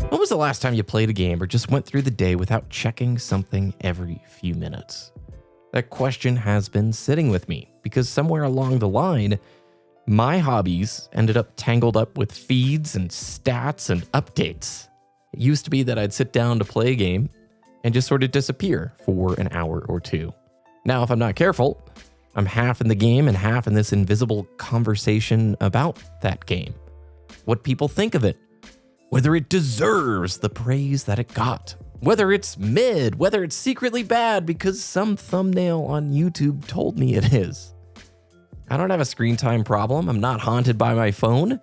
When was the last time you played a game or just went through the day without checking something every few minutes? That question has been sitting with me because somewhere along the line, my hobbies ended up tangled up with feeds and stats and updates. It used to be that I'd sit down to play a game and just sort of disappear for an hour or two. Now, if I'm not careful, I'm half in the game and half in this invisible conversation about that game. What people think of it, whether it deserves the praise that it got, whether it's mid, whether it's secretly bad because some thumbnail on YouTube told me it is. I don't have a screen time problem. I'm not haunted by my phone.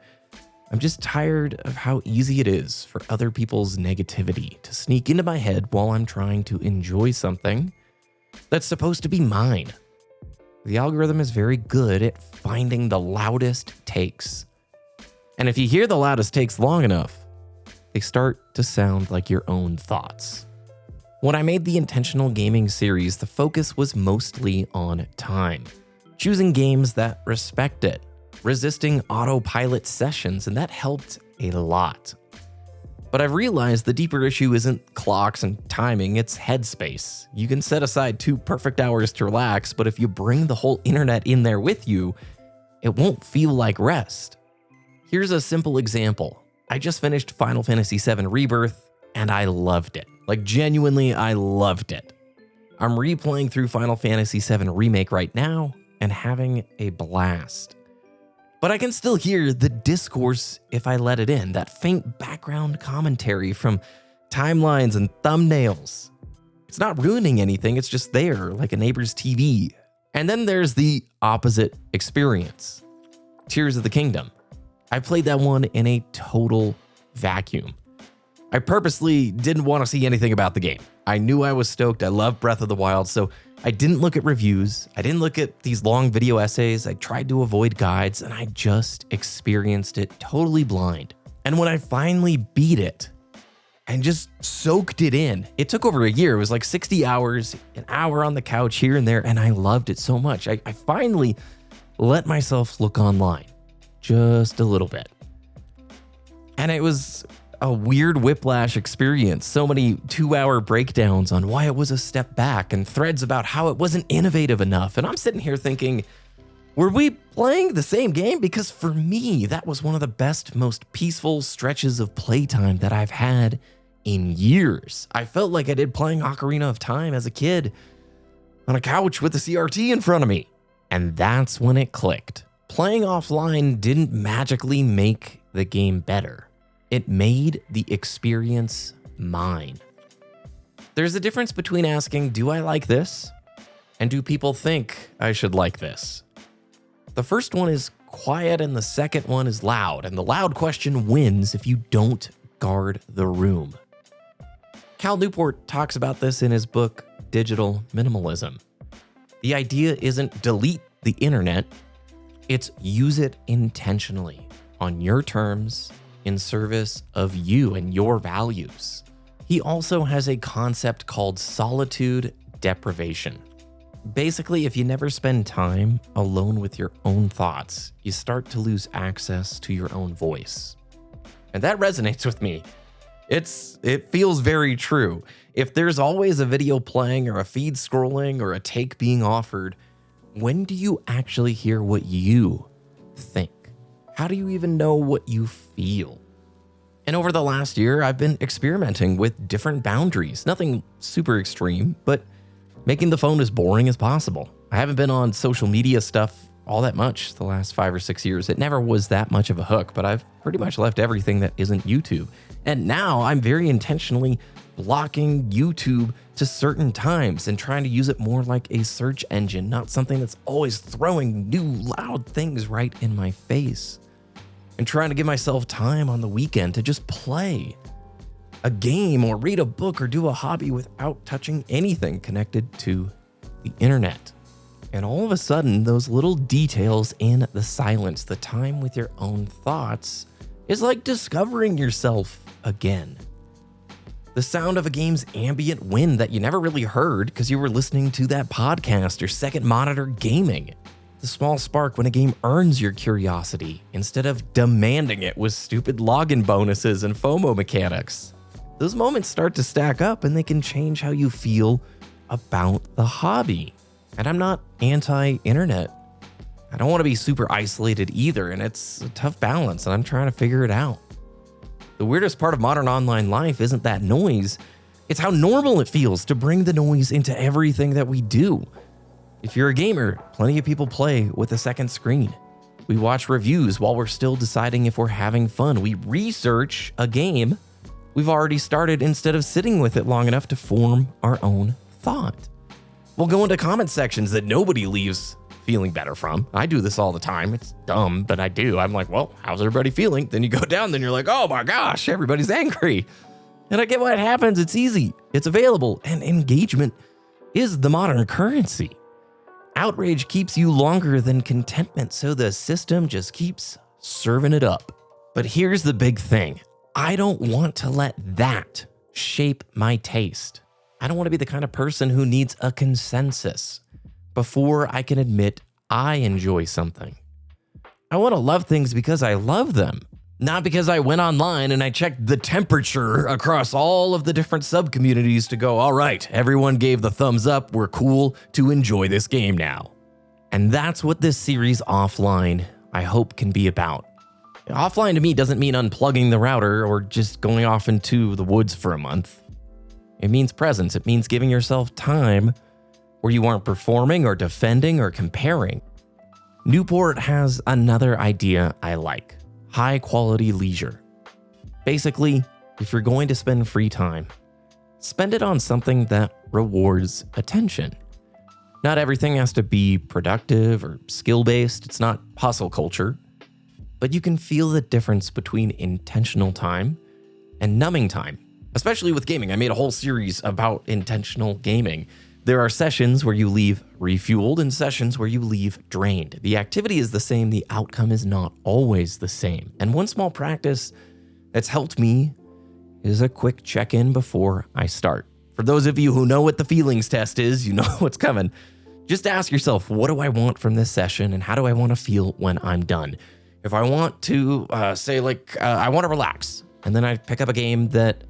I'm just tired of how easy it is for other people's negativity to sneak into my head while I'm trying to enjoy something that's supposed to be mine. The algorithm is very good at finding the loudest takes. And if you hear the loudest takes long enough, they start to sound like your own thoughts. When I made the intentional gaming series, the focus was mostly on time. Choosing games that respect it, resisting autopilot sessions, and that helped a lot. But I've realized the deeper issue isn't clocks and timing, it's headspace. You can set aside 2 perfect hours to relax, but if you bring the whole internet in there with you, it won't feel like rest. Here's a simple example. I just finished Final Fantasy VII Rebirth, and I loved it. Like, genuinely, I loved it. I'm replaying through Final Fantasy VII Remake right now, and having a blast. But I can still hear the discourse if I let it in, that faint background commentary from timelines and thumbnails. It's not ruining anything, it's just there, like a neighbor's TV. And then there's the opposite experience. Tears of the Kingdom. I played that one in a total vacuum. I purposely didn't want to see anything about the game. I knew I was stoked. I love Breath of the Wild, so I didn't look at reviews. I didn't look at these long video essays. I tried to avoid guides, and I just experienced it totally blind. And when I finally beat it and just soaked it in, it took over a year. It was like 60 hours, an hour on the couch here and there, and I loved it so much. I finally let myself look online just a little bit. And it was a weird whiplash experience. So many 2-hour breakdowns on why it was a step back and threads about how it wasn't innovative enough. And I'm sitting here thinking, were we playing the same game? Because for me, that was one of the best, most peaceful stretches of playtime that I've had in years. I felt like I did playing Ocarina of Time as a kid on a couch with a CRT in front of me. And that's when it clicked. Playing offline didn't magically make the game better. It made the experience mine. There's a difference between asking, do I like this? And do people think I should like this? The first one is quiet and the second one is loud. And the loud question wins if you don't guard the room. Cal Newport talks about this in his book, Digital Minimalism. The idea isn't delete the internet, it's use it intentionally on your terms in service of you and your values. He also has a concept called solitude deprivation. Basically, if you never spend time alone with your own thoughts, you start to lose access to your own voice. And that resonates with me. It feels very true. If there's always a video playing or a feed scrolling or a take being offered, when do you actually hear what you think? How do you even know what you feel? And over the last year, I've been experimenting with different boundaries. Nothing super extreme, but making the phone as boring as possible. I haven't been on social media stuff all that much the last 5 or 6 years. It never was that much of a hook, but I've pretty much left everything that isn't YouTube. And now I'm very intentionally blocking YouTube to certain times and trying to use it more like a search engine, not something that's always throwing new loud things right in my face. And trying to give myself time on the weekend to just play a game or read a book or do a hobby without touching anything connected to the internet. And all of a sudden, those little details in the silence, the time with your own thoughts, is like discovering yourself again. The sound of a game's ambient wind that you never really heard because you were listening to that podcast or second monitor gaming. the small spark when a game earns your curiosity instead of demanding it with stupid login bonuses and FOMO mechanics. Those moments start to stack up and they can change how you feel about the hobby. And I'm not anti-internet. I don't want to be super isolated either, and it's a tough balance, and I'm trying to figure it out. The weirdest part of modern online life isn't that noise, it's how normal it feels to bring the noise into everything that we do. If you're a gamer, plenty of people play with a second screen. We watch reviews while we're still deciding if we're having fun. We research a game we've already started instead of sitting with it long enough to form our own thought. We'll go into comment sections that nobody leaves feeling better from. I do this all the time. It's dumb, but I do. I'm like, well, how's everybody feeling? Then you go down, then you're like, oh my gosh, everybody's angry. And I get what happens. It's easy. It's available. And engagement is the modern currency. Outrage keeps you longer than contentment, so the system just keeps serving it up. But here's the big thing. I don't want to let that shape my taste. I don't want to be the kind of person who needs a consensus before I can admit I enjoy something. I want to love things because I love them, not because I went online and I checked the temperature across all of the different sub-communities to go, all right, everyone gave the thumbs up, we're cool to enjoy this game now. And that's what this series offline, I hope, can be about. Offline to me doesn't mean unplugging the router or just going off into the woods for a month. It means presence. It means giving yourself time where you aren't performing or defending or comparing. Newport has another idea I like: high quality leisure. Basically, if you're going to spend free time, spend it on something that rewards attention. Not everything has to be productive or skill-based. It's not hustle culture. But you can feel the difference between intentional time and numbing time, especially with gaming. I made a whole series about intentional gaming. There are sessions where you leave refueled and sessions where you leave drained. The activity is the same, the outcome is not always the same. And one small practice that's helped me is a quick check-in before I start. For those of you who know what the feelings test is, you know what's coming. Just ask yourself, what do I want from this session and how do I want to feel when I'm done? If I want to say I want to relax, and then I pick up a game that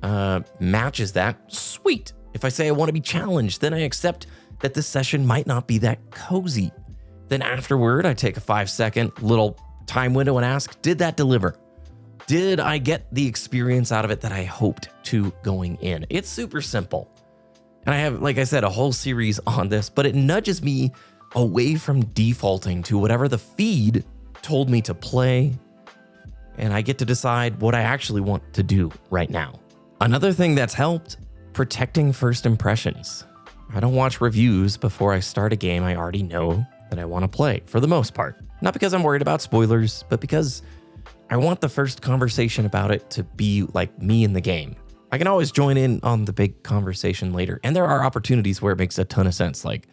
matches that, sweet. If I say I want to be challenged, then I accept that this session might not be that cozy. Then afterward, I take a 5-second little time window and ask, did that deliver? Did I get the experience out of it that I hoped to going in? It's super simple. And I have, like I said, a whole series on this, but it nudges me away from defaulting to whatever the feed told me to play, and I get to decide what I actually want to do right now. Another thing that's helped, protecting first impressions. I don't watch reviews before I start a game I already know that I want to play, for the most part. Not because I'm worried about spoilers, but because I want the first conversation about it to be like me in the game. I can always join in on the big conversation later, and there are opportunities where it makes a ton of sense, like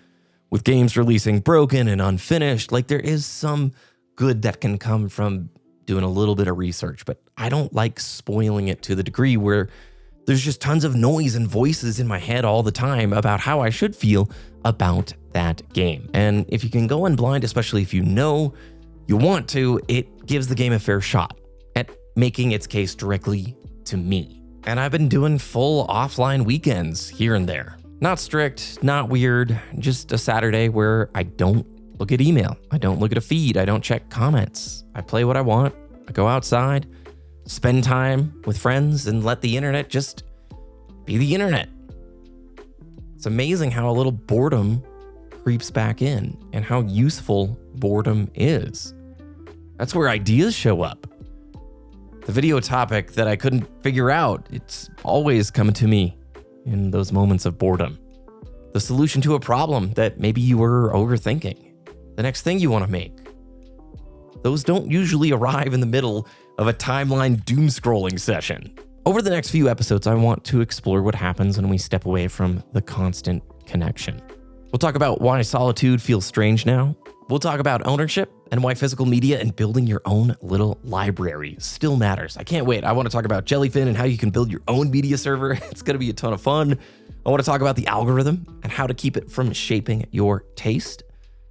with games releasing broken and unfinished, like there is some good that can come from doing a little bit of research, but I don't like spoiling it to the degree where there's just tons of noise and voices in my head all the time about how I should feel about that game. And if you can go in blind, especially if you know you want to, it gives the game a fair shot at making its case directly to me. And I've been doing full offline weekends here and there. Not strict, not weird, just a Saturday where I don't look at email. I don't look at a feed. I don't check comments. I play what I want. I go outside, spend time with friends, and let the internet just be the internet. It's amazing how a little boredom creeps back in and how useful boredom is. That's where ideas show up. The video topic that I couldn't figure out, it's always coming to me in those moments of boredom. The solution to a problem that maybe you were overthinking. The next thing you want to make. Those don't usually arrive in the middle of a timeline doom scrolling session. Over the next few episodes, I want to explore what happens when we step away from the constant connection. We'll talk about why solitude feels strange now. We'll talk about ownership and why physical media and building your own little library still matters. I can't wait. I want to talk about Jellyfin and how you can build your own media server. It's going to be a ton of fun. I want to talk about the algorithm and how to keep it from shaping your taste.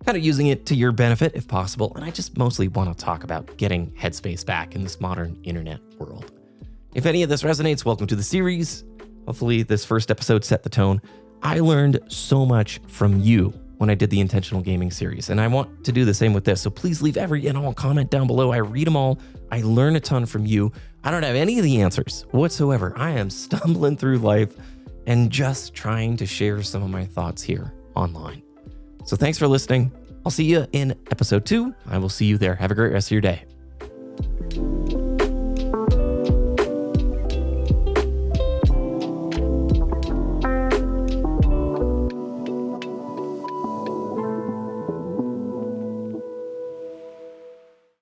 kind of using it to your benefit if possible. And I just mostly want to talk about getting headspace back in this modern internet world. If any of this resonates, welcome to the series. Hopefully this first episode set the tone. I learned so much from you when I did the intentional gaming series, and I want to do the same with this. So please leave every and all comment down below. I read them all. I learn a ton from you. I don't have any of the answers whatsoever. I am stumbling through life and just trying to share some of my thoughts here online. So thanks for listening. I'll see you in episode 2. I will see you there. Have a great rest of your day.